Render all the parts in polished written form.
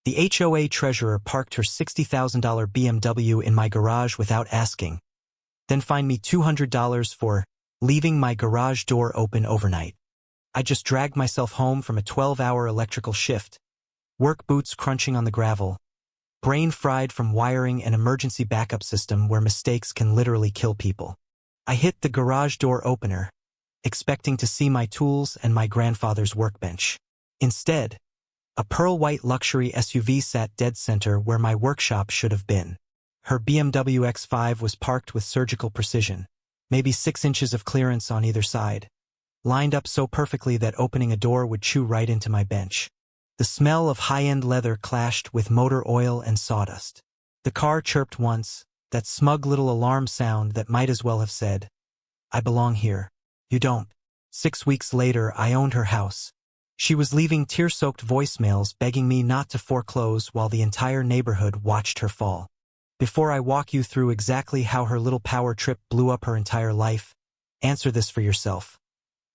The HOA treasurer parked her $60,000 BMW in my garage without asking, then fined me $200 for leaving my garage door open overnight. I just dragged myself home from a 12-hour electrical shift, work boots crunching on the gravel, brain fried from wiring an emergency backup system where mistakes can literally kill people. I hit the garage door opener, expecting to see my tools and my grandfather's workbench. Instead, a pearl-white luxury SUV sat dead center where my workshop should have been. Her BMW X5 was parked with surgical precision, maybe 6 inches of clearance on either side, lined up so perfectly that opening a door would chew right into my bench. The smell of high-end leather clashed with motor oil and sawdust. The car chirped once, that smug little alarm sound that might as well have said, "I belong here. You don't." 6 weeks later, I owned her house. She was leaving tear-soaked voicemails begging me not to foreclose while the entire neighborhood watched her fall. Before I walk you through exactly how her little power trip blew up her entire life, answer this for yourself.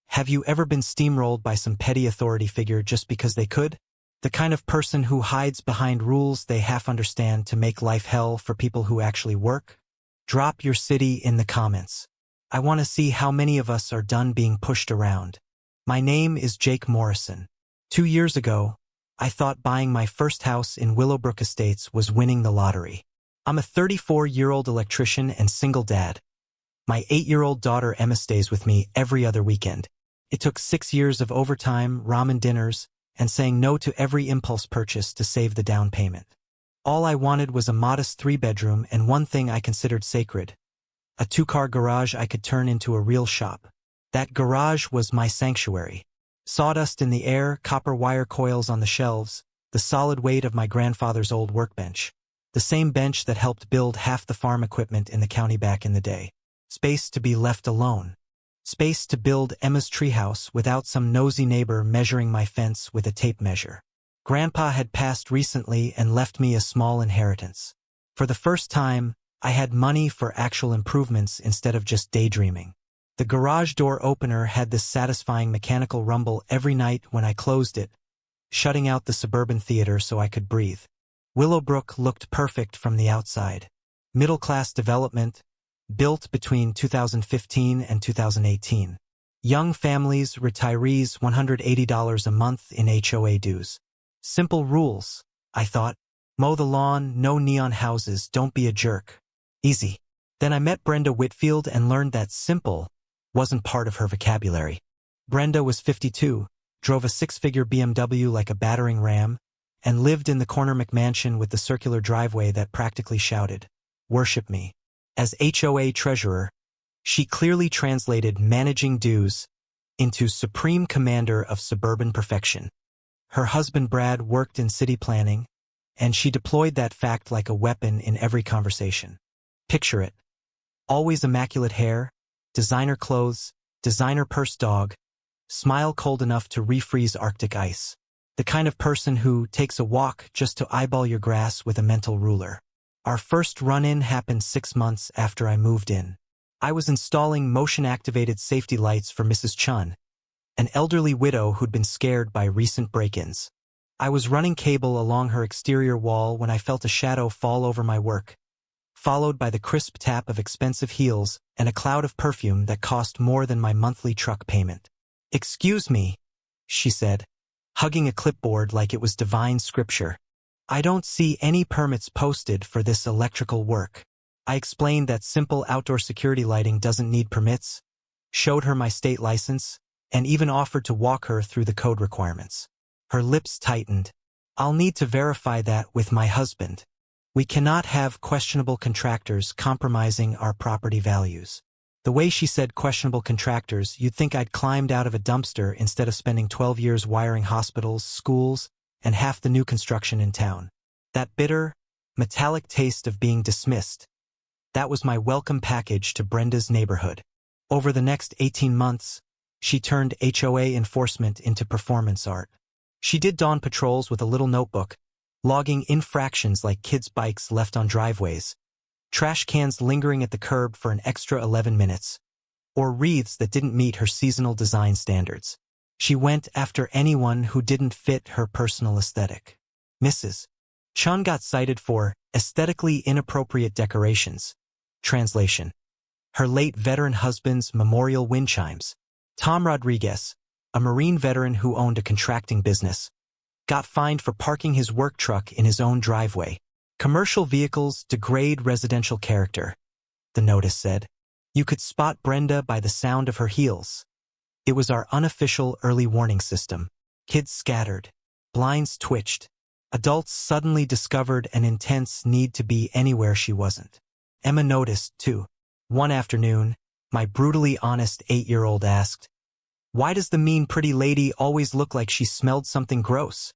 Have you ever been steamrolled by some petty authority figure just because they could? The kind of person who hides behind rules they half understand to make life hell for people who actually work? Drop your city in the comments. I want to see how many of us are done being pushed around. My name is Jake Morrison. 2 years ago, I thought buying my first house in Willowbrook Estates was winning the lottery. I'm a 34-year-old electrician and single dad. My 8-year-old daughter Emma stays with me every other weekend. It took 6 years of overtime, ramen dinners, and saying no to every impulse purchase to save the down payment. All I wanted was a modest 3-bedroom and one thing I considered sacred: a 2-car garage I could turn into a real shop. That garage was my sanctuary. Sawdust in the air, copper wire coils on the shelves, the solid weight of my grandfather's old workbench. The same bench that helped build half the farm equipment in the county back in the day. Space to be left alone. Space to build Emma's treehouse without some nosy neighbor measuring my fence with a tape measure. Grandpa had passed recently and left me a small inheritance. For the first time, I had money for actual improvements instead of just daydreaming. The garage door opener had this satisfying mechanical rumble every night when I closed it, shutting out the suburban theater so I could breathe. Willowbrook looked perfect from the outside. Middle-class development, built between 2015 and 2018. Young families, retirees, $180 a month in HOA dues. Simple rules, I thought. Mow the lawn, no neon houses, don't be a jerk. Easy. Then I met Brenda Whitfield and learned that simple wasn't part of her vocabulary. Brenda was 52, drove a 6-figure BMW like a battering ram, and lived in the corner McMansion with the circular driveway that practically shouted, "Worship me." As HOA treasurer, she clearly translated managing dues into supreme commander of suburban perfection. Her husband Brad worked in city planning, and she deployed that fact like a weapon in every conversation. Picture it. Always immaculate hair, designer clothes, designer purse dog, smile cold enough to refreeze Arctic ice. The kind of person who takes a walk just to eyeball your grass with a mental ruler. Our first run-in happened 6 months after I moved in. I was installing motion-activated safety lights for Mrs. Chun, an elderly widow who'd been scared by recent break-ins. I was running cable along her exterior wall when I felt a shadow fall over my work, followed by the crisp tap of expensive heels and a cloud of perfume that cost more than my monthly truck payment. "Excuse me," she said, hugging a clipboard like it was divine scripture. "I don't see any permits posted for this electrical work." I explained that simple outdoor security lighting doesn't need permits, showed her my state license, and even offered to walk her through the code requirements. Her lips tightened. "I'll need to verify that with my husband. We cannot have questionable contractors compromising our property values." The way she said questionable contractors, you'd think I'd climbed out of a dumpster instead of spending 12 years wiring hospitals, schools, and half the new construction in town. That bitter, metallic taste of being dismissed. That was my welcome package to Brenda's neighborhood. Over the next 18 months, she turned HOA enforcement into performance art. She did dawn patrols with a little notebook, logging infractions like kids' bikes left on driveways, trash cans lingering at the curb for an extra 11 minutes, or wreaths that didn't meet her seasonal design standards. She went after anyone who didn't fit her personal aesthetic. Mrs. Chun got cited for aesthetically inappropriate decorations. Translation: her late veteran husband's memorial wind chimes. Tom Rodriguez, a Marine veteran who owned a contracting business, got fined for parking his work truck in his own driveway. Commercial vehicles degrade residential character, the notice said. You could spot Brenda by the sound of her heels. It was our unofficial early warning system. Kids scattered. Blinds twitched. Adults suddenly discovered an intense need to be anywhere she wasn't. Emma noticed, too. One afternoon, my brutally honest 8-year-old asked, "Why does the mean pretty lady always look like she smelled something gross?"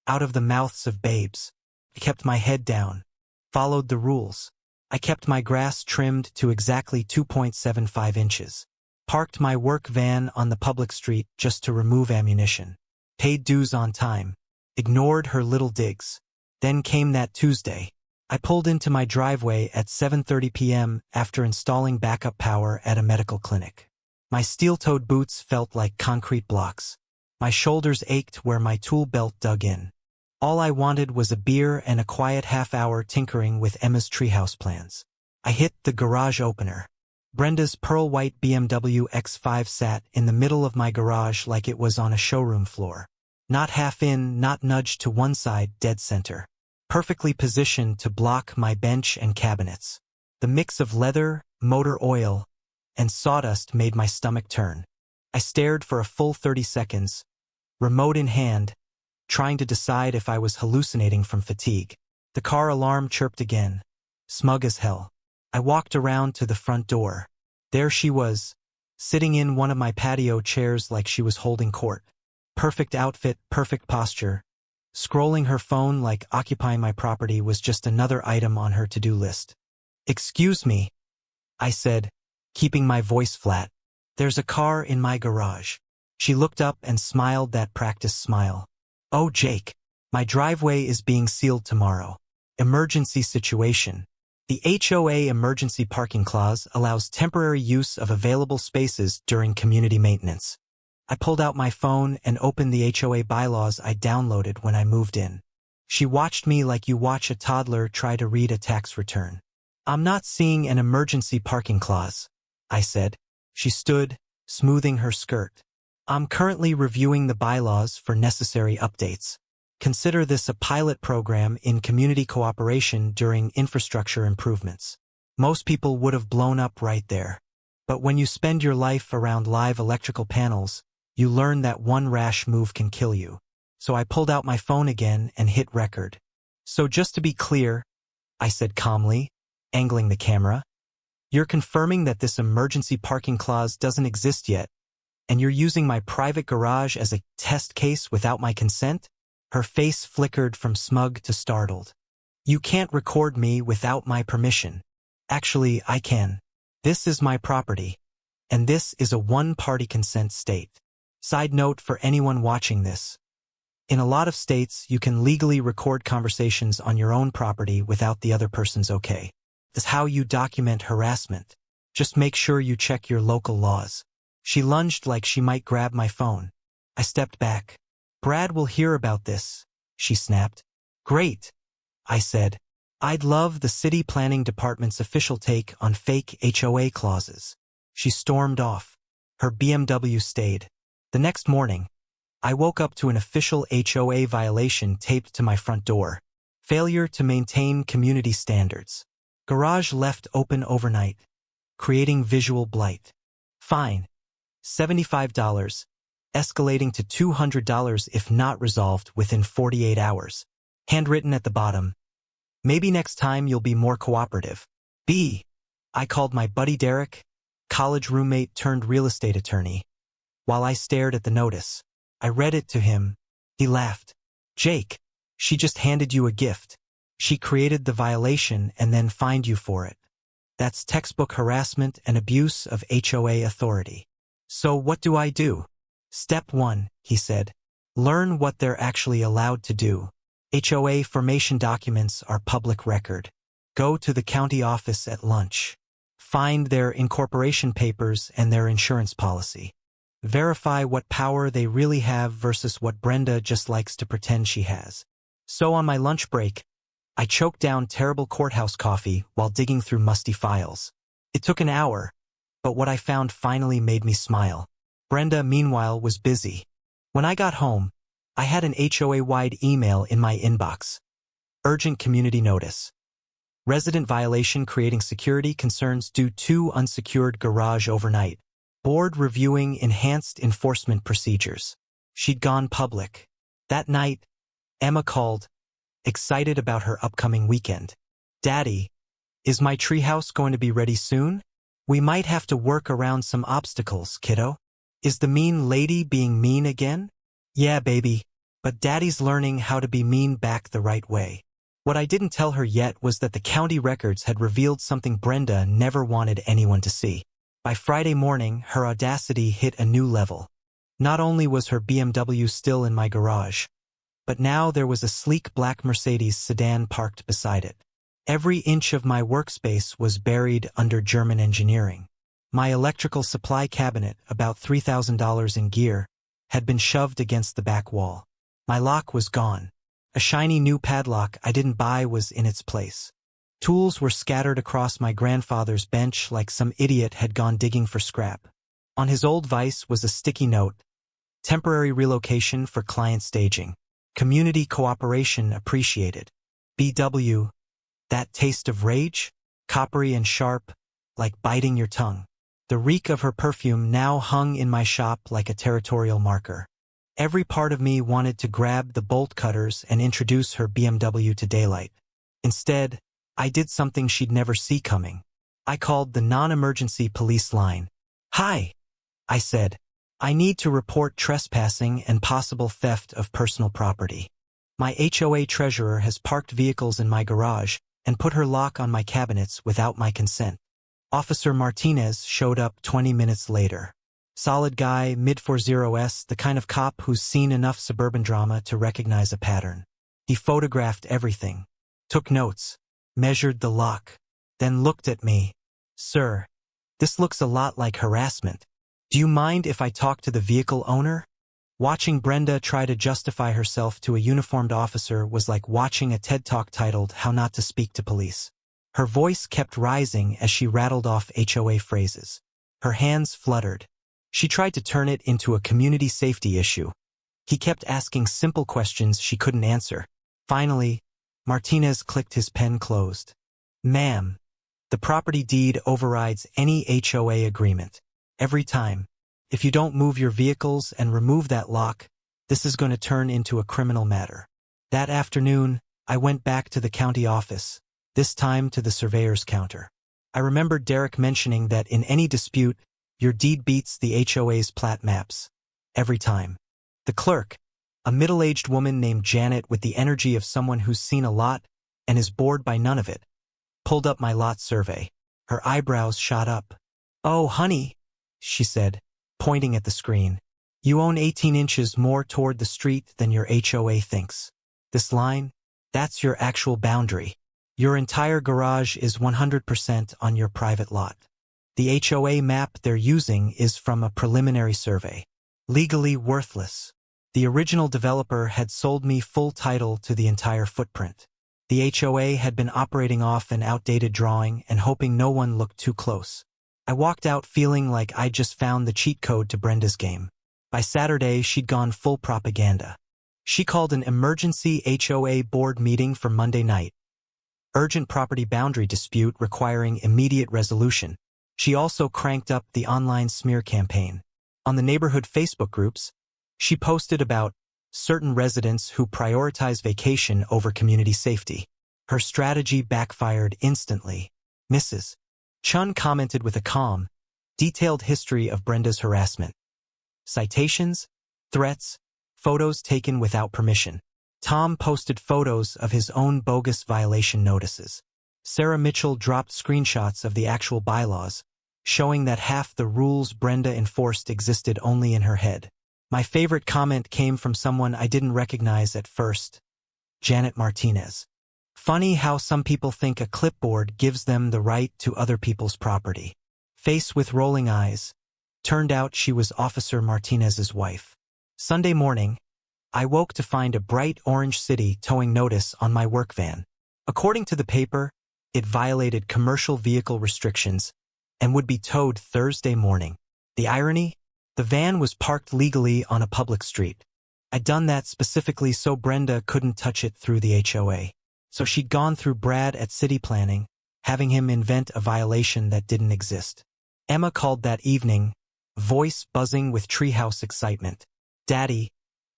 Out of the mouths of babes. I kept my head down. Followed the rules. I kept my grass trimmed to exactly 2.75 inches. Parked my work van on the public street just to remove ammunition. Paid dues on time. Ignored her little digs. Then came that Tuesday. I pulled into my driveway at 7:30 p.m. after installing backup power at a medical clinic. My steel-toed boots felt like concrete blocks. My shoulders ached where my tool belt dug in. All I wanted was a beer and a quiet half-hour tinkering with Emma's treehouse plans. I hit the garage opener. Brenda's pearl-white BMW X5 sat in the middle of my garage like it was on a showroom floor. Not half in, not nudged to one side, dead center. Perfectly positioned to block my bench and cabinets. The mix of leather, motor oil, and sawdust made my stomach turn. I stared for a full 30 seconds, remote in hand, trying to decide if I was hallucinating from fatigue. The car alarm chirped again, smug as hell. I walked around to the front door. There she was, sitting in one of my patio chairs like she was holding court. Perfect outfit, perfect posture. Scrolling her phone like occupying my property was just another item on her to-do list. "Excuse me," I said, keeping my voice flat. "There's a car in my garage." She looked up and smiled that practice smile. "Oh, Jake, my driveway is being sealed tomorrow. Emergency situation." The HOA emergency parking clause allows temporary use of available spaces during community maintenance. I pulled out my phone and opened the HOA bylaws I downloaded when I moved in. She watched me like you watch a toddler try to read a tax return. "I'm not seeing an emergency parking clause," I said. She stood, smoothing her skirt. "I'm currently reviewing the bylaws for necessary updates. Consider this a pilot program in community cooperation during infrastructure improvements." Most people would have blown up right there. But when you spend your life around live electrical panels, you learn that one rash move can kill you. So I pulled out my phone again and hit record. "So just to be clear," I said calmly, angling the camera, "you're confirming that this emergency parking clause doesn't exist yet, and you're using my private garage as a test case without my consent?" Her face flickered from smug to startled. "You can't record me without my permission." "Actually, I can. This is my property, and this is a one-party consent state." Side note for anyone watching this. In a lot of states, you can legally record conversations on your own property without the other person's okay. That's how you document harassment. Just make sure you check your local laws. She lunged like she might grab my phone. I stepped back. "Brad will hear about this," she snapped. "Great," I said. "I'd love the city planning department's official take on fake HOA clauses." She stormed off. Her BMW stayed. The next morning, I woke up to an official HOA violation taped to my front door. Failure to maintain community standards. Garage left open overnight, creating visual blight. Fine. $75. Escalating to $200 if not resolved within 48 hours. Handwritten at the bottom. "Maybe next time you'll be more cooperative." B. I called my buddy Derek, college roommate turned real estate attorney. While I stared at the notice, I read it to him. He laughed. "Jake, she just handed you a gift. She created the violation and then fined you for it. That's textbook harassment and abuse of HOA authority. So what do I do?" "Step 1, he said. Learn what they're actually allowed to do. HOA formation documents are public record. Go to the county office at lunch. Find their incorporation papers and their insurance policy. Verify what power they really have versus what Brenda just likes to pretend she has." So on my lunch break, I choked down terrible courthouse coffee while digging through musty files. It took an hour, but what I found finally made me smile. Brenda, meanwhile, was busy. When I got home, I had an HOA-wide email in my inbox. Urgent community notice. Resident violation creating security concerns due to unsecured garage overnight. Board reviewing enhanced enforcement procedures. She'd gone public. That night, Emma called, excited about her upcoming weekend. "Daddy, is my treehouse going to be ready soon? We might have to work around some obstacles, kiddo. Is the mean lady being mean again?" "Yeah, baby, but Daddy's learning how to be mean back the right way." What I didn't tell her yet was that the county records had revealed something Brenda never wanted anyone to see. By Friday morning, her audacity hit a new level. Not only was her BMW still in my garage, but now there was a sleek black Mercedes sedan parked beside it. Every inch of my workspace was buried under German engineering. My electrical supply cabinet, about $3,000 in gear, had been shoved against the back wall. My lock was gone. A shiny new padlock I didn't buy was in its place. Tools were scattered across my grandfather's bench like some idiot had gone digging for scrap. On his old vise was a sticky note: temporary relocation for client staging. Community cooperation appreciated. BW. That taste of rage? Coppery and sharp, like biting your tongue. The reek of her perfume now hung in my shop like a territorial marker. Every part of me wanted to grab the bolt cutters and introduce her BMW to daylight. Instead, I did something she'd never see coming. I called the non-emergency police line. "Hi," I said. "I need to report trespassing and possible theft of personal property. My HOA treasurer has parked vehicles in my garage and put her lock on my cabinets without my consent." Officer Martinez showed up 20 minutes later. Solid guy, mid-40s, the kind of cop who's seen enough suburban drama to recognize a pattern. He photographed everything, took notes, measured the lock, then looked at me. "Sir, this looks a lot like harassment. Do you mind if I talk to the vehicle owner?" Watching Brenda try to justify herself to a uniformed officer was like watching a TED Talk titled "How Not to Speak to Police." Her voice kept rising as she rattled off HOA phrases. Her hands fluttered. She tried to turn it into a community safety issue. He kept asking simple questions she couldn't answer. Finally, Martinez clicked his pen closed. "Ma'am, the property deed overrides any HOA agreement. Every time. If you don't move your vehicles and remove that lock, this is going to turn into a criminal matter." That afternoon, I went back to the county office, this time to the surveyor's counter. I remembered Derek mentioning that in any dispute, your deed beats the HOA's plat maps. Every time. The clerk, a middle-aged woman named Janet with the energy of someone who's seen a lot and is bored by none of it, pulled up my lot survey. Her eyebrows shot up. "Oh, honey," she said, pointing at the screen. "You own 18 inches more toward the street than your HOA thinks. This line, that's your actual boundary. Your entire garage is 100% on your private lot. The HOA map they're using is from a preliminary survey. Legally worthless. The original developer had sold me full title to the entire footprint. The HOA had been operating off an outdated drawing and hoping no one looked too close. I walked out feeling like I'd just found the cheat code to Brenda's game. By Saturday, she'd gone full propaganda. She called an emergency HOA board meeting for Monday night. Urgent property boundary dispute requiring immediate resolution. She also cranked up the online smear campaign. On the neighborhood Facebook groups, she posted about certain residents who prioritize vacation over community safety. Her strategy backfired instantly. Mrs. Chun commented with a calm, detailed history of Brenda's harassment. Citations, threats, photos taken without permission. Tom posted photos of his own bogus violation notices. Sarah Mitchell dropped screenshots of the actual bylaws, showing that half the rules Brenda enforced existed only in her head. My favorite comment came from someone I didn't recognize at first, Janet Martinez. "Funny how some people think a clipboard gives them the right to other people's property." Face with rolling eyes. Turned out she was Officer Martinez's wife. Sunday morning, I woke to find a bright orange city towing notice on my work van. According to the paper, it violated commercial vehicle restrictions and would be towed Thursday morning. The irony? The van was parked legally on a public street. I'd done that specifically so Brenda couldn't touch it through the HOA. So she'd gone through Brad at city planning, having him invent a violation that didn't exist. Emma called that evening, voice buzzing with treehouse excitement. "Daddy,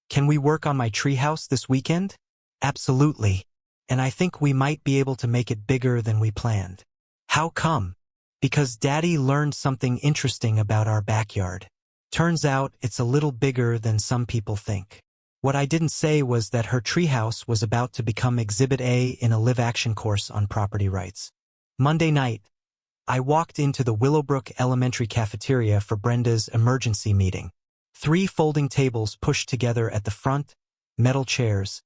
can we work on my treehouse this weekend?" "Absolutely. And I think we might be able to make it bigger than we planned." "How come?" "Because Daddy learned something interesting about our backyard. Turns out it's a little bigger than some people think." What I didn't say was that her treehouse was about to become Exhibit A in a live-action course on property rights. Monday night, I walked into the Willowbrook Elementary cafeteria for Brenda's emergency meeting. 3 folding tables pushed together at the front, metal chairs,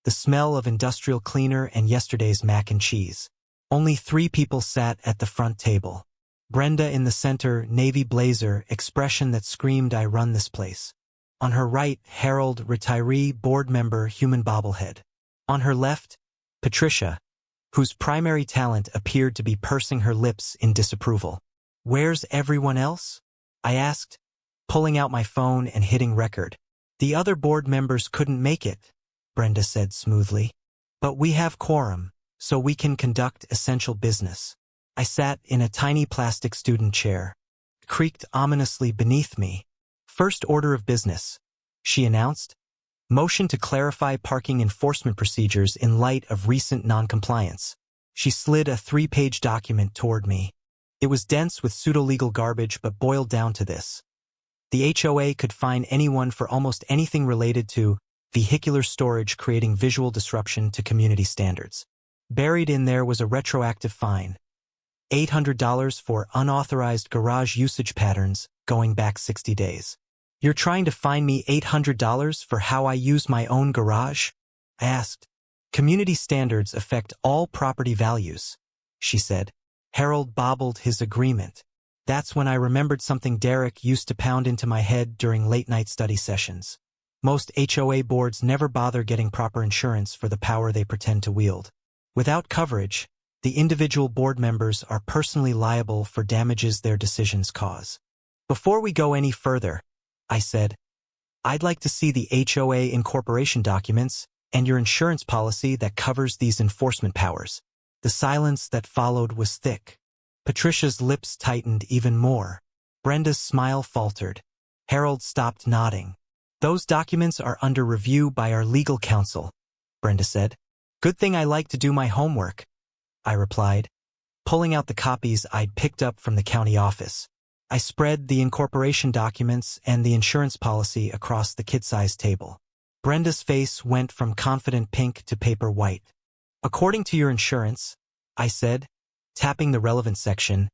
the smell of industrial cleaner and yesterday's mac and cheese. Only 3 people sat at the front table. Brenda in the center, navy blazer, expression that screamed, "I run this place." On her right, Harold, retiree, board member, human bobblehead. On her left, Patricia, whose primary talent appeared to be pursing her lips in disapproval. "Where's everyone else?" I asked, pulling out my phone and hitting record. "The other board members couldn't make it," Brenda said smoothly. "But we have quorum, so we can conduct essential business." I sat in a tiny plastic student chair. It creaked ominously beneath me. "First order of business," she announced. "Motion to clarify parking enforcement procedures in light of recent noncompliance." She slid a 3-page document toward me. It was dense with pseudo-legal garbage but boiled down to this. The HOA could fine anyone for almost anything related to vehicular storage creating visual disruption to community standards. Buried in there was a retroactive fine. $800 for unauthorized garage usage patterns going back 60 days. "You're trying to fine me $800 for how I use my own garage?" I asked. "Community standards affect all property values," she said. Harold bobbled his agreement. That's when I remembered something Derek used to pound into my head during late-night study sessions. Most HOA boards never bother getting proper insurance for the power they pretend to wield. Without coverage, the individual board members are personally liable for damages their decisions cause. "Before we go any further," I said, "I'd like to see the HOA incorporation documents and your insurance policy that covers these enforcement powers." The silence that followed was thick. Patricia's lips tightened even more. Brenda's smile faltered. Harold stopped nodding. "Those documents are under review by our legal counsel," Brenda said. "Good thing I like to do my homework," I replied, pulling out the copies I'd picked up from the county office. I spread the incorporation documents and the insurance policy across the kid-sized table. Brenda's face went from confident pink to paper white. "According to your insurance," I said, tapping the relevant section,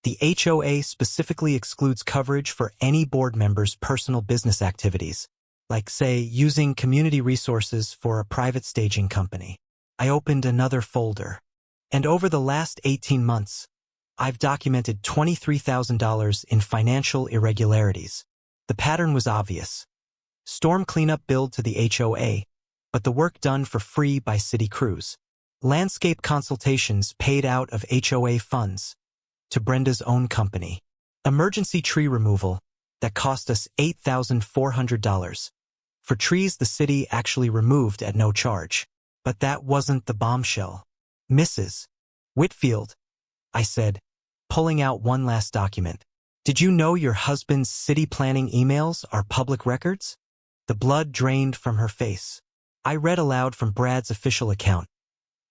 "the HOA specifically excludes coverage for any board member's personal business activities, like, say, using community resources for a private staging company." I opened another folder. "And over the last 18 months, I've documented $23,000 in financial irregularities." The pattern was obvious. Storm cleanup billed to the HOA, but the work done for free by city crews. Landscape consultations paid out of HOA funds to Brenda's own company. Emergency tree removal that cost us $8,400 for trees the city actually removed at no charge. But that wasn't the bombshell. "Mrs. Whitfield," I said, pulling out one last document. "Did you know your husband's city planning emails are public records?" The blood drained from her face. I read aloud from Brad's official account.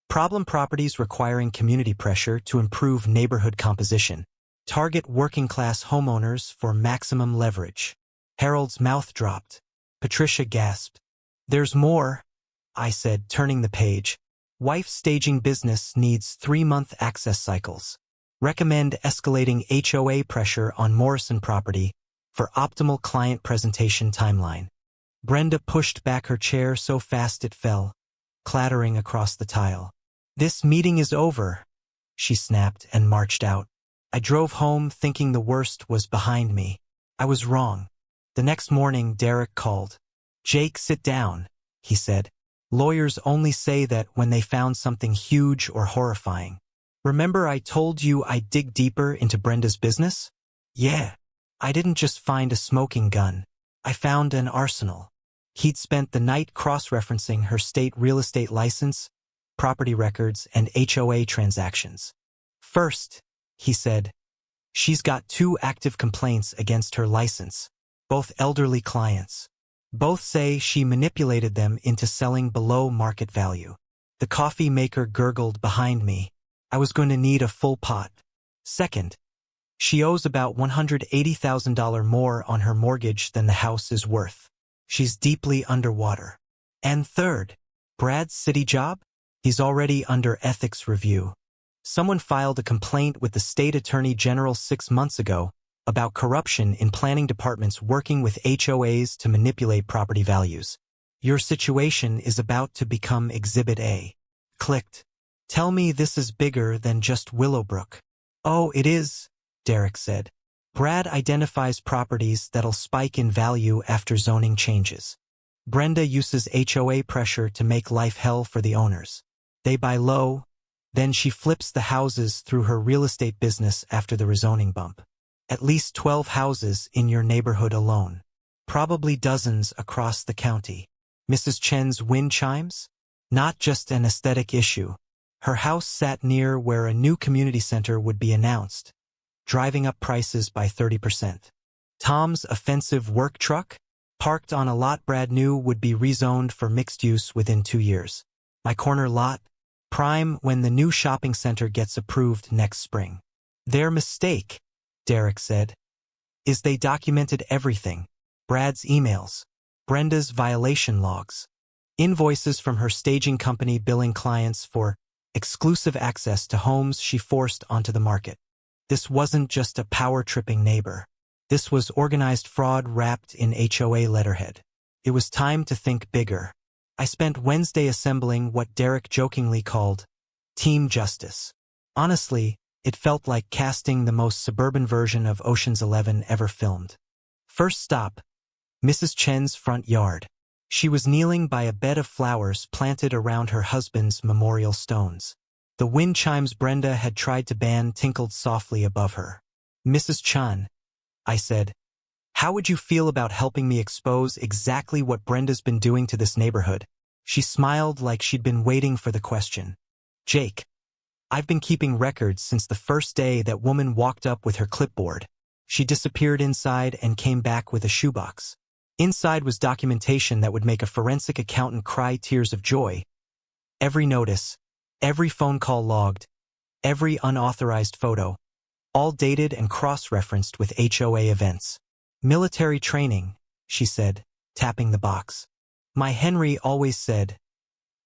"Problem properties requiring community pressure to improve neighborhood composition. Target working-class homeowners for maximum leverage." Harold's mouth dropped. Patricia gasped. "There's more," I said, turning the page. "Wife staging business needs 3-month access cycles. Recommend escalating HOA pressure on Morrison property for optimal client presentation timeline." Brenda pushed back her chair so fast it fell, clattering across the tile. "This meeting is over," she snapped and marched out. I drove home thinking the worst was behind me. I was wrong. The next morning, Derek called. "Jake, sit down," he said. Lawyers only say that when they found something huge or horrifying. Remember I told you I'd dig deeper into Brenda's business? Yeah. I didn't just find a smoking gun. I found an arsenal. He'd spent the night cross-referencing her state real estate license, property records, and HOA transactions. First, he said, she's got 2 active complaints against her license, both elderly clients. Both say she manipulated them into selling below market value. The coffee maker gurgled behind me. I was going to need a full pot. Second, she owes about $180,000 more on her mortgage than the house is worth. She's deeply underwater. And third, Brad's city job? He's already under ethics review. Someone filed a complaint with the state attorney general 6 months ago about corruption in planning departments working with HOAs to manipulate property values. Your situation is about to become Exhibit A. Clicked. Tell me this is bigger than just Willowbrook. Oh, it is, Derek said. Brad identifies properties that'll spike in value after zoning changes. Brenda uses HOA pressure to make life hell for the owners. They buy low, then she flips the houses through her real estate business after the rezoning bump. At least 12 houses in your neighborhood alone. Probably dozens across the county. Mrs. Chen's wind chimes? Not just an aesthetic issue. Her house sat near where a new community center would be announced, driving up prices by 30%. Tom's offensive work truck, parked on a lot Brad knew would be rezoned for mixed use within 2 years. My corner lot, prime when the new shopping center gets approved next spring. Their mistake, Derek said, is they documented everything. Brad's emails, Brenda's violation logs, invoices from her staging company billing clients for exclusive access to homes she forced onto the market. This wasn't just a power-tripping neighbor. This was organized fraud wrapped in HOA letterhead. It was time to think bigger. I spent Wednesday assembling what Derek jokingly called Team Justice. Honestly, it felt like casting the most suburban version of Ocean's 11 ever filmed. First stop, Mrs. Chen's front yard. She was kneeling by a bed of flowers planted around her husband's memorial stones. The wind chimes Brenda had tried to ban tinkled softly above her. Mrs. Chen, I said, how would you feel about helping me expose exactly what Brenda's been doing to this neighborhood? She smiled like she'd been waiting for the question. Jake, I've been keeping records since the first day that woman walked up with her clipboard. She disappeared inside and came back with a shoebox. Inside was documentation that would make a forensic accountant cry tears of joy. Every notice, every phone call logged, every unauthorized photo, all dated and cross-referenced with HOA events. Military training, she said, tapping the box. My Henry always said,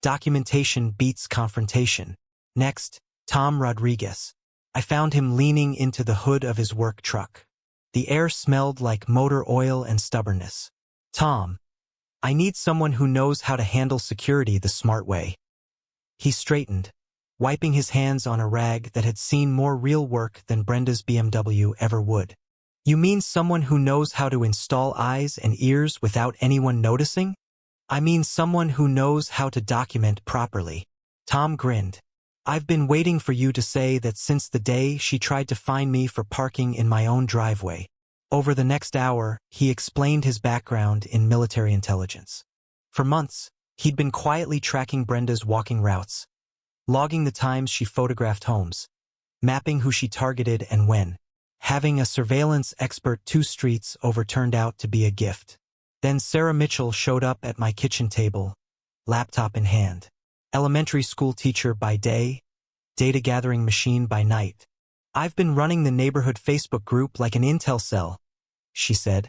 documentation beats confrontation. Next, Tom Rodriguez. I found him leaning into the hood of his work truck. The air smelled like motor oil and stubbornness. Tom, I need someone who knows how to handle security the smart way. He straightened, wiping his hands on a rag that had seen more real work than Brenda's BMW ever would. You mean someone who knows how to install eyes and ears without anyone noticing? I mean someone who knows how to document properly. Tom grinned. I've been waiting for you to say that since the day she tried to fine me for parking in my own driveway. Over the next hour, he explained his background in military intelligence. For months, he'd been quietly tracking Brenda's walking routes, logging the times she photographed homes, mapping who she targeted and when. Having a surveillance expert 2 streets over turned out to be a gift. Then Sarah Mitchell showed up at my kitchen table, laptop in hand. Elementary school teacher by day, data gathering machine by night. I've been running the neighborhood Facebook group like an intel cell, she said,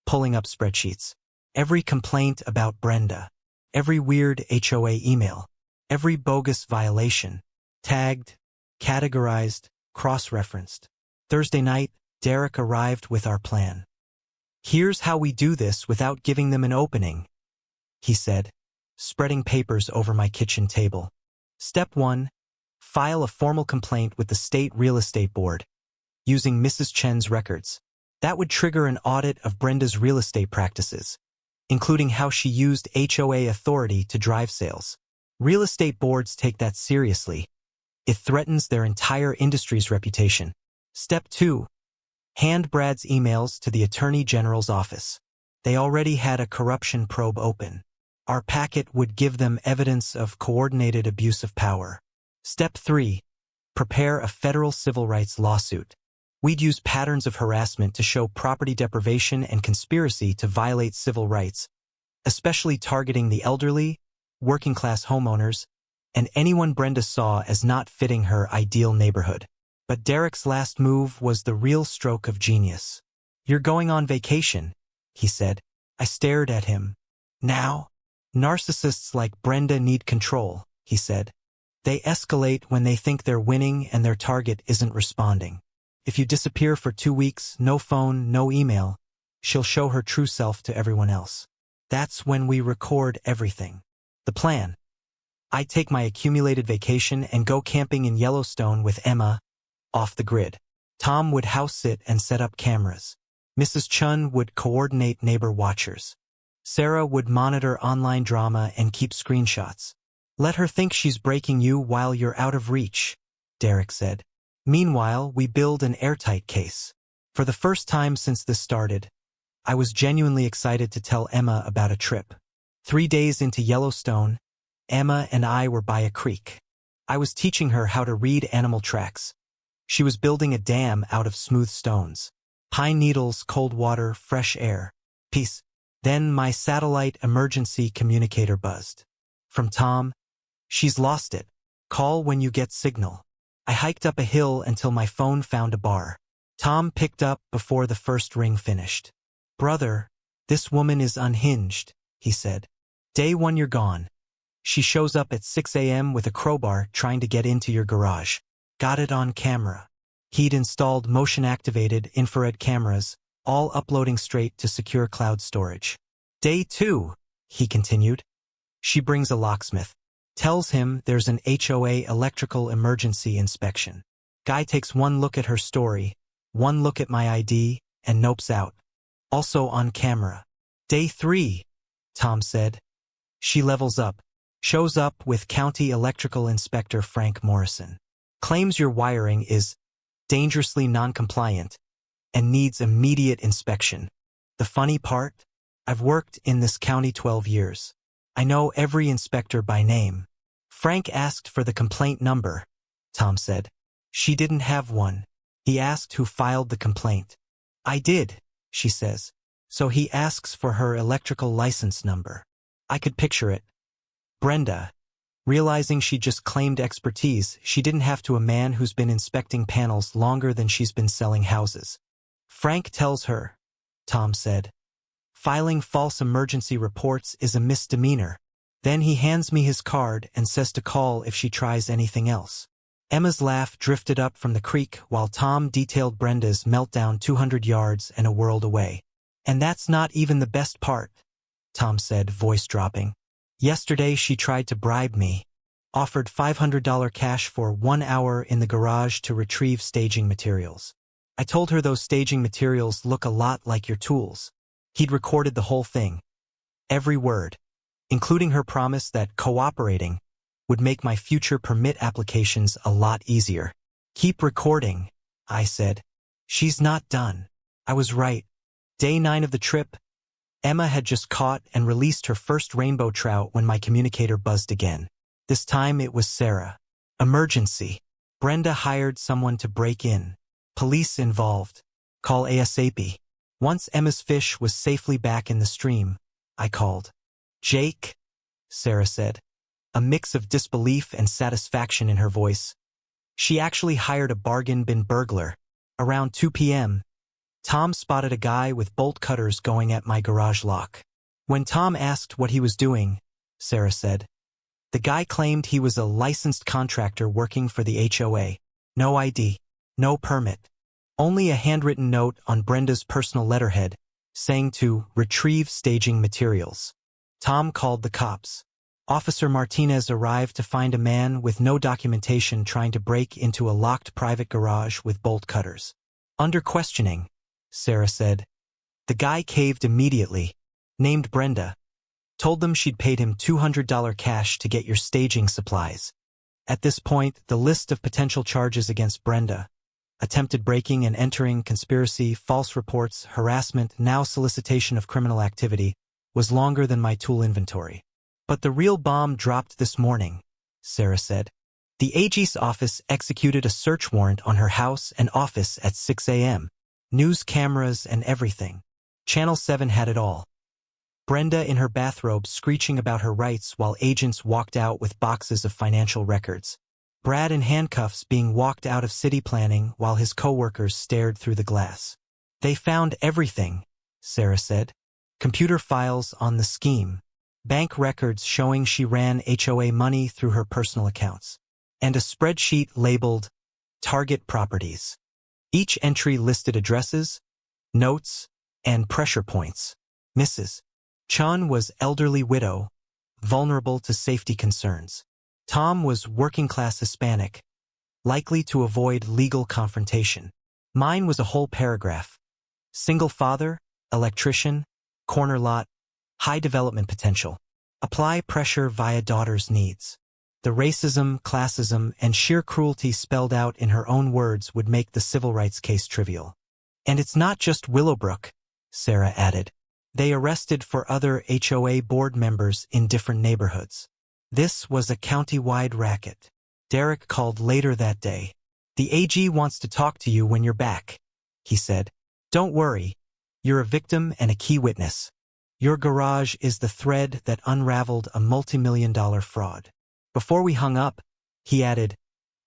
pulling up spreadsheets. Every complaint about Brenda, every weird HOA email, every bogus violation, tagged, categorized, cross-referenced. Thursday night, Derek arrived with our plan. Here's how we do this without giving them an opening, he said, spreading papers over my kitchen table. Step 1. File a formal complaint with the State Real Estate Board, using Mrs. Chen's records. That would trigger an audit of Brenda's real estate practices. including how she used HOA authority to drive sales. Real estate boards take that seriously. It threatens their entire industry's reputation. Step 2. Hand Brad's emails to the Attorney General's office. They already had a corruption probe open. Our packet would give them evidence of coordinated abuse of power. Step 3. Prepare a federal civil rights lawsuit. We'd use patterns of harassment to show property deprivation and conspiracy to violate civil rights, especially targeting the elderly, working-class homeowners, and anyone Brenda saw as not fitting her ideal neighborhood. But Derek's last move was the real stroke of genius. "You're going on vacation," he said. I stared at him. "Now?" "Narcissists like Brenda need control," he said. "They escalate when they think they're winning and their target isn't responding. If you disappear for 2 weeks, no phone, no email, she'll show her true self to everyone else. That's when we record everything." The plan. I take my accumulated vacation and go camping in Yellowstone with Emma, off the grid. Tom would house sit and set up cameras. Mrs. Chun would coordinate neighbor watchers. Sarah would monitor online drama and keep screenshots. "Let her think she's breaking you while you're out of reach," Derek said. Meanwhile, we build an airtight case. For the first time since this started, I was genuinely excited to tell Emma about a trip. 3 days into Yellowstone, Emma and I were by a creek. I was teaching her how to read animal tracks. She was building a dam out of smooth stones. Pine needles, cold water, fresh air. Peace. Then my satellite emergency communicator buzzed. From Tom. "She's lost it. Call when you get signal." I hiked up a hill until my phone found a bar. Tom picked up before the first ring finished. "Brother, this woman is unhinged," he said. "Day 1 you're gone. She shows up at 6 a.m. with a crowbar trying to get into your garage. Got it on camera." He'd installed motion-activated infrared cameras, all uploading straight to secure cloud storage. "Day 2, he continued. "She brings a locksmith. Tells him there's an HOA electrical emergency inspection. Guy takes 1 look at her story, 1 look at my ID, and nopes out. Also on camera." "Day 3, Tom said. "She levels up. Shows up with County Electrical Inspector Frank Morrison. Claims your wiring is dangerously non-compliant and needs immediate inspection. The funny part? I've worked in this county 12 years. I know every inspector by name." "Frank asked for the complaint number," Tom said. "She didn't have one. He asked who filed the complaint." "I did," she says. "So he asks for her electrical license number." I could picture it. Brenda, realizing she just claimed expertise, she didn't have to a man who's been inspecting panels longer than she's been selling houses. "Frank tells her," Tom said. "Filing false emergency reports is a misdemeanor. Then he hands me his card and says to call if she tries anything else." Emma's laugh drifted up from the creek while Tom detailed Brenda's meltdown 200 yards and a world away. "And that's not even the best part," Tom said, voice dropping. "Yesterday she tried to bribe me. Offered $500 cash for 1 hour in the garage to retrieve staging materials. I told her those staging materials look a lot like your tools." He'd recorded the whole thing. Every word, including her promise that cooperating would make my future permit applications a lot easier. "Keep recording," I said. "She's not done." I was right. Day 9 of the trip, Emma had just caught and released her first rainbow trout when my communicator buzzed again. This time it was Sarah. "Emergency. Brenda hired someone to break in. Police involved. Call ASAP." Once Emma's fish was safely back in the stream, I called. "Jake," Sarah said, a mix of disbelief and satisfaction in her voice. She actually hired a bargain bin burglar. Around 2 p.m., Tom spotted a guy with bolt cutters going at my garage lock. When Tom asked what he was doing, Sarah said, the guy claimed he was a licensed contractor working for the HOA. No ID, no permit. Only a handwritten note on Brenda's personal letterhead saying to retrieve staging materials. Tom called the cops. Officer Martinez arrived to find a man with no documentation trying to break into a locked private garage with bolt cutters. Under questioning, Sarah said, the guy caved immediately, named Brenda. Told them she'd paid him $200 cash to get your staging supplies. At this point, the list of potential charges against Brenda, attempted breaking and entering, conspiracy, false reports, harassment, now solicitation of criminal activity, was longer than my tool inventory. But the real bomb dropped this morning, Sarah said. The AG's office executed a search warrant on her house and office at 6 a.m. News cameras and everything. Channel 7 had it all. Brenda in her bathrobe screeching about her rights while agents walked out with boxes of financial records. Brad in handcuffs being walked out of city planning while his co-workers stared through the glass. They found everything, Sarah said. Computer files on the scheme. Bank records showing she ran HOA money through her personal accounts. And a spreadsheet labeled Target Properties. Each entry listed addresses, notes, and pressure points. Mrs. Chun was elderly widow, vulnerable to safety concerns. Tom was working-class Hispanic, likely to avoid legal confrontation. Mine was a whole paragraph. Single father, electrician, corner lot, high development potential. Apply pressure via daughter's needs. The racism, classism, and sheer cruelty spelled out in her own words would make the civil rights case trivial. And it's not just Willowbrook, Sarah added. They arrested for other HOA board members in different neighborhoods. This was a county-wide racket. Derek called later that day. The AG wants to talk to you when you're back, he said. Don't worry. You're a victim and a key witness. Your garage is the thread that unraveled a multi-million-dollar fraud. Before we hung up, he added,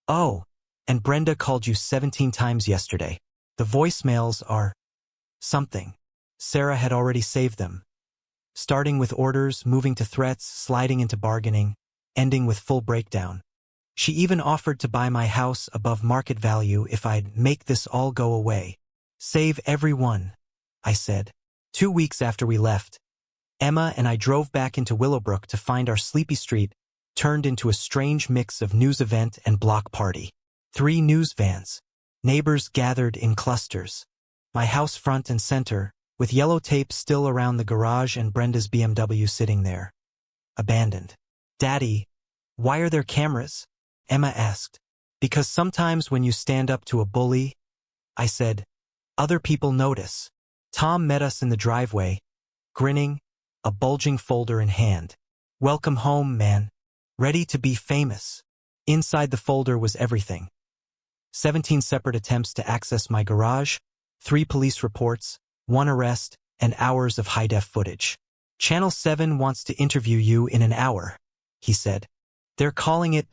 Oh, and Brenda called you 17 times yesterday. The voicemails are something. Sarah had already saved them. Starting with orders, moving to threats, sliding into bargaining, ending with full breakdown. She even offered to buy my house above market value if I'd make this all go away. Save everyone, I said. 2 weeks after we left, Emma and I drove back into Willowbrook to find our sleepy street turned into a strange mix of news event and block party. 3 news vans. Neighbors gathered in clusters. My house front and center, with yellow tape still around the garage and Brenda's BMW sitting there. Abandoned. Daddy, why are there cameras? Emma asked. Because sometimes when you stand up to a bully, I said, other people notice. Tom met us in the driveway, grinning, a bulging folder in hand. Welcome home, man. Ready to be famous. Inside the folder was everything. 17 separate attempts to access my garage, 3 police reports, 1 arrest, and hours of high-def footage. Channel 7 wants to interview you in an hour, he said. They're calling it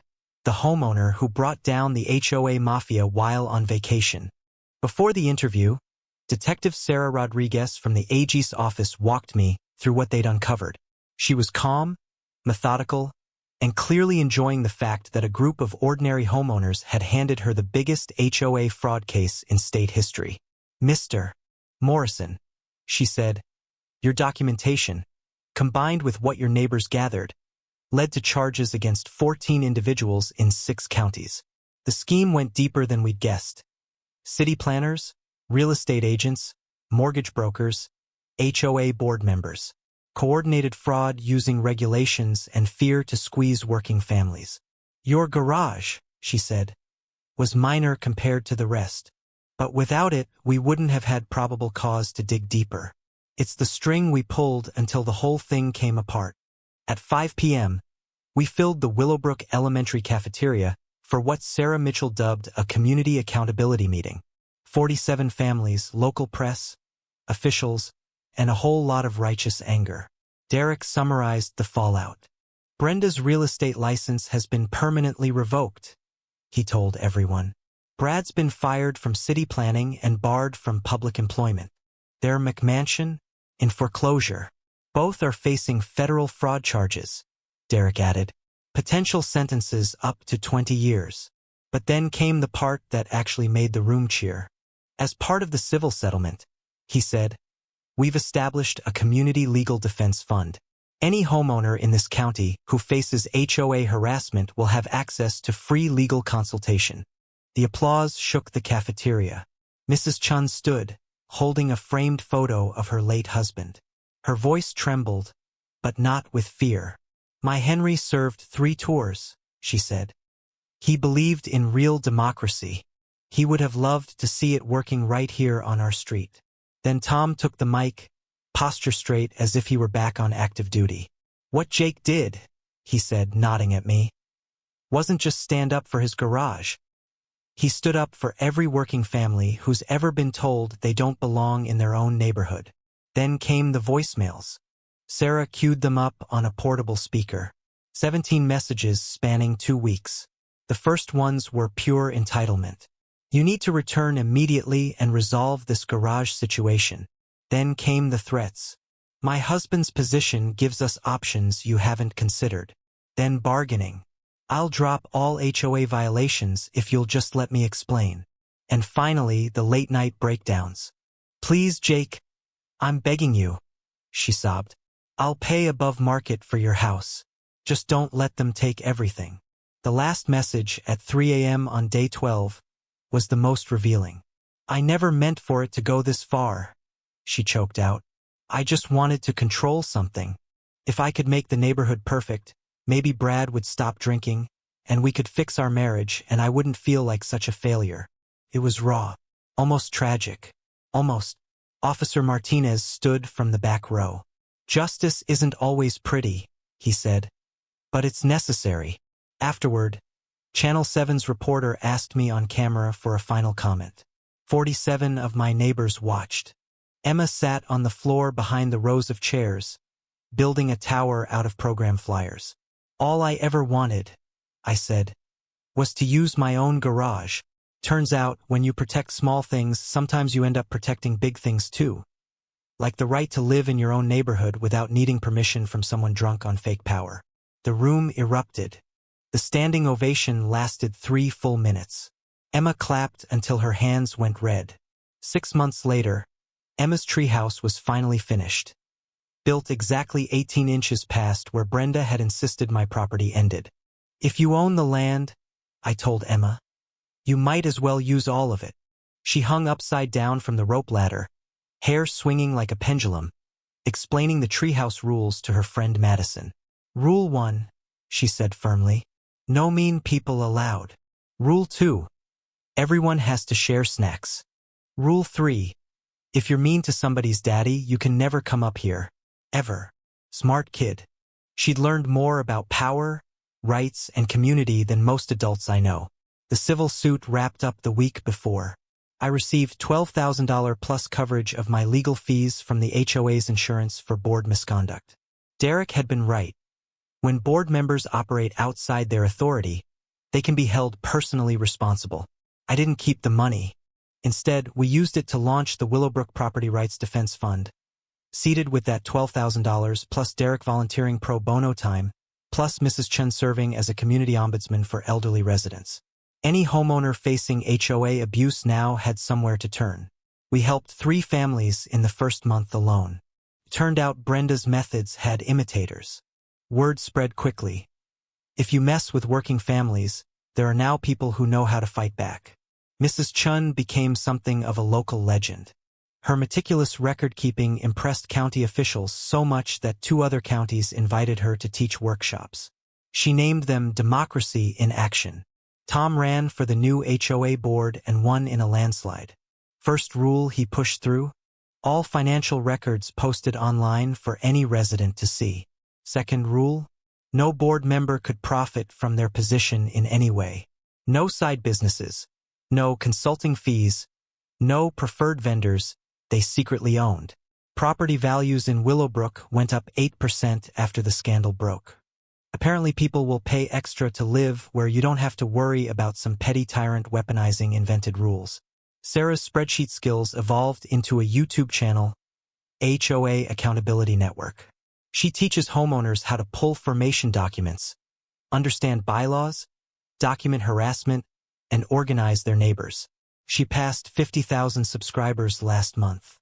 the homeowner who brought down the HOA mafia while on vacation. Before the interview, Detective Sarah Rodriguez from the AG's office walked me through what they'd uncovered. She was calm, methodical, and clearly enjoying the fact that a group of ordinary homeowners had handed her the biggest HOA fraud case in state history. Mr. Morrison, she said, your documentation, combined with what your neighbors gathered, led to charges against 14 individuals in 6 counties. The scheme went deeper than we'd guessed. City planners, real estate agents, mortgage brokers, HOA board members. Coordinated fraud using regulations and fear to squeeze working families. Your garage, she said, was minor compared to the rest. But without it, we wouldn't have had probable cause to dig deeper. It's the string we pulled until the whole thing came apart. At 5 p.m., we filled the Willowbrook Elementary cafeteria for what Sarah Mitchell dubbed a community accountability meeting. 47 families, local press, officials, and a whole lot of righteous anger. Derek summarized the fallout. Brenda's real estate license has been permanently revoked, he told everyone. Brad's been fired from city planning and barred from public employment. Their McMansion in foreclosure. Both are facing federal fraud charges, Derek added. Potential sentences up to 20 years. But then came the part that actually made the room cheer. As part of the civil settlement, he said, we've established a community legal defense fund. Any homeowner in this county who faces HOA harassment will have access to free legal consultation. The applause shook the cafeteria. Mrs. Chun stood, holding a framed photo of her late husband. Her voice trembled, but not with fear. My Henry served 3 tours, she said. He believed in real democracy. He would have loved to see it working right here on our street. Then Tom took the mic, posture straight as if he were back on active duty. What Jake did, he said, nodding at me, wasn't just stand up for his garage. He stood up for every working family who's ever been told they don't belong in their own neighborhood. Then came the voicemails. Sarah queued them up on a portable speaker. 17 messages spanning 2 weeks. The first ones were pure entitlement. You need to return immediately and resolve this garage situation. Then came the threats. My husband's position gives us options you haven't considered. Then bargaining. I'll drop all HOA violations if you'll just let me explain. And finally, the late-night breakdowns. Please, Jake, I'm begging you, she sobbed. I'll pay above market for your house. Just don't let them take everything. The last message at 3 a.m. on day 12 was the most revealing. I never meant for it to go this far, she choked out. I just wanted to control something. If I could make the neighborhood perfect, maybe Brad would stop drinking, and we could fix our marriage and I wouldn't feel like such a failure. It was raw, almost tragic, almost. Officer Martinez stood from the back row. Justice isn't always pretty, he said, but it's necessary. Afterward, Channel 7's reporter asked me on camera for a final comment. 47 of my neighbors watched. Emma sat on the floor behind the rows of chairs, building a tower out of program flyers. All I ever wanted, I said, was to use my own garage. Turns out, when you protect small things, sometimes you end up protecting big things too. Like the right to live in your own neighborhood without needing permission from someone drunk on fake power. The room erupted. The standing ovation lasted 3 full minutes. Emma clapped until her hands went red. 6 months later, Emma's treehouse was finally finished. Built exactly 18 inches past where Brenda had insisted my property ended. If you own the land, I told Emma, you might as well use all of it. She hung upside down from the rope ladder, hair swinging like a pendulum, explaining the treehouse rules to her friend Madison. Rule 1, she said firmly. No mean people allowed. Rule 2. Everyone has to share snacks. Rule 3. If you're mean to somebody's daddy, you can never come up here. Ever. Smart kid. She'd learned more about power, rights, and community than most adults I know. The civil suit wrapped up the week before. I received $12,000 plus coverage of my legal fees from the HOA's insurance for board misconduct. Derek had been right. When board members operate outside their authority, they can be held personally responsible. I didn't keep the money. Instead, we used it to launch the Willowbrook Property Rights Defense Fund. Seated with that $12,000 plus Derek volunteering pro bono time, plus Mrs. Chen serving as a community ombudsman for elderly residents. Any homeowner facing HOA abuse now had somewhere to turn. We helped 3 families in the first month alone. It turned out Brenda's methods had imitators. Word spread quickly. If you mess with working families, there are now people who know how to fight back. Mrs. Chun became something of a local legend. Her meticulous record-keeping impressed county officials so much that 2 other counties invited her to teach workshops. She named them Democracy in Action. Tom ran for the new HOA board and won in a landslide. First rule he pushed through: all financial records posted online for any resident to see. Second rule: no board member could profit from their position in any way. No side businesses, no consulting fees, no preferred vendors they secretly owned. Property values in Willowbrook went up 8% after the scandal broke. Apparently people will pay extra to live where you don't have to worry about some petty tyrant weaponizing invented rules. Sarah's spreadsheet skills evolved into a YouTube channel, HOA Accountability Network. She teaches homeowners how to pull formation documents, understand bylaws, document harassment, and organize their neighbors. She passed 50,000 subscribers last month.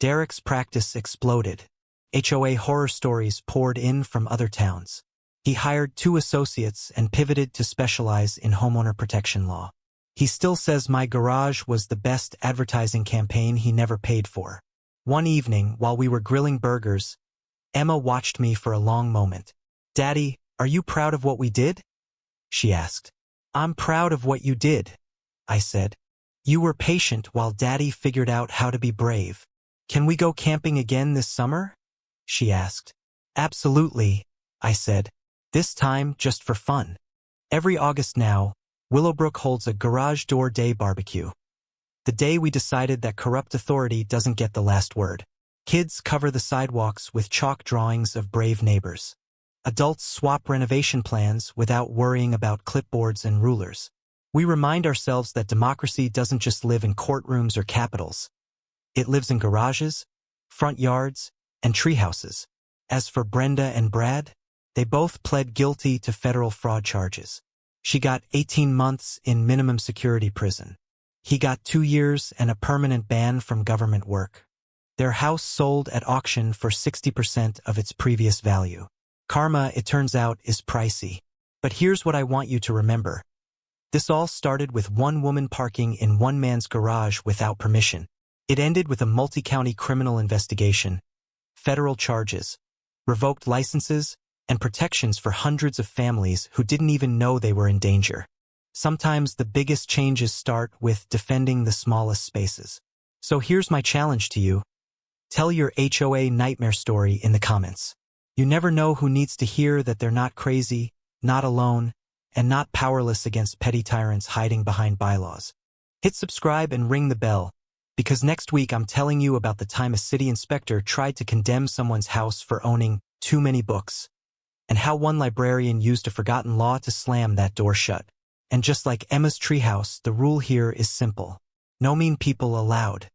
Derek's practice exploded. HOA horror stories poured in from other towns. He hired 2 associates and pivoted to specialize in homeowner protection law. He still says my garage was the best advertising campaign he never paid for. One evening, while we were grilling burgers, Emma watched me for a long moment. "Daddy, are you proud of what we did?" she asked. "I'm proud of what you did," I said. "You were patient while Daddy figured out how to be brave." "Can we go camping again this summer?" she asked. "Absolutely," I said. "This time just for fun." Every August now, Willowbrook holds a garage door day barbecue. The day we decided that corrupt authority doesn't get the last word. Kids cover the sidewalks with chalk drawings of brave neighbors. Adults swap renovation plans without worrying about clipboards and rulers. We remind ourselves that democracy doesn't just live in courtrooms or capitals. It lives in garages, front yards, and treehouses. As for Brenda and Brad, they both pled guilty to federal fraud charges. She got 18 months in minimum security prison. He got 2 years and a permanent ban from government work. Their house sold at auction for 60% of its previous value. Karma, it turns out, is pricey. But here's what I want you to remember. This all started with one woman parking in one man's garage without permission. It ended with a multi-county criminal investigation, federal charges, revoked licenses, and protections for hundreds of families who didn't even know they were in danger. Sometimes the biggest changes start with defending the smallest spaces. So here's my challenge to you. Tell your HOA nightmare story in the comments. You never know who needs to hear that they're not crazy, not alone, and not powerless against petty tyrants hiding behind bylaws. Hit subscribe and ring the bell, because next week I'm telling you about the time a city inspector tried to condemn someone's house for owning too many books, and how one librarian used a forgotten law to slam that door shut. And just like Emma's treehouse, the rule here is simple. No mean people allowed.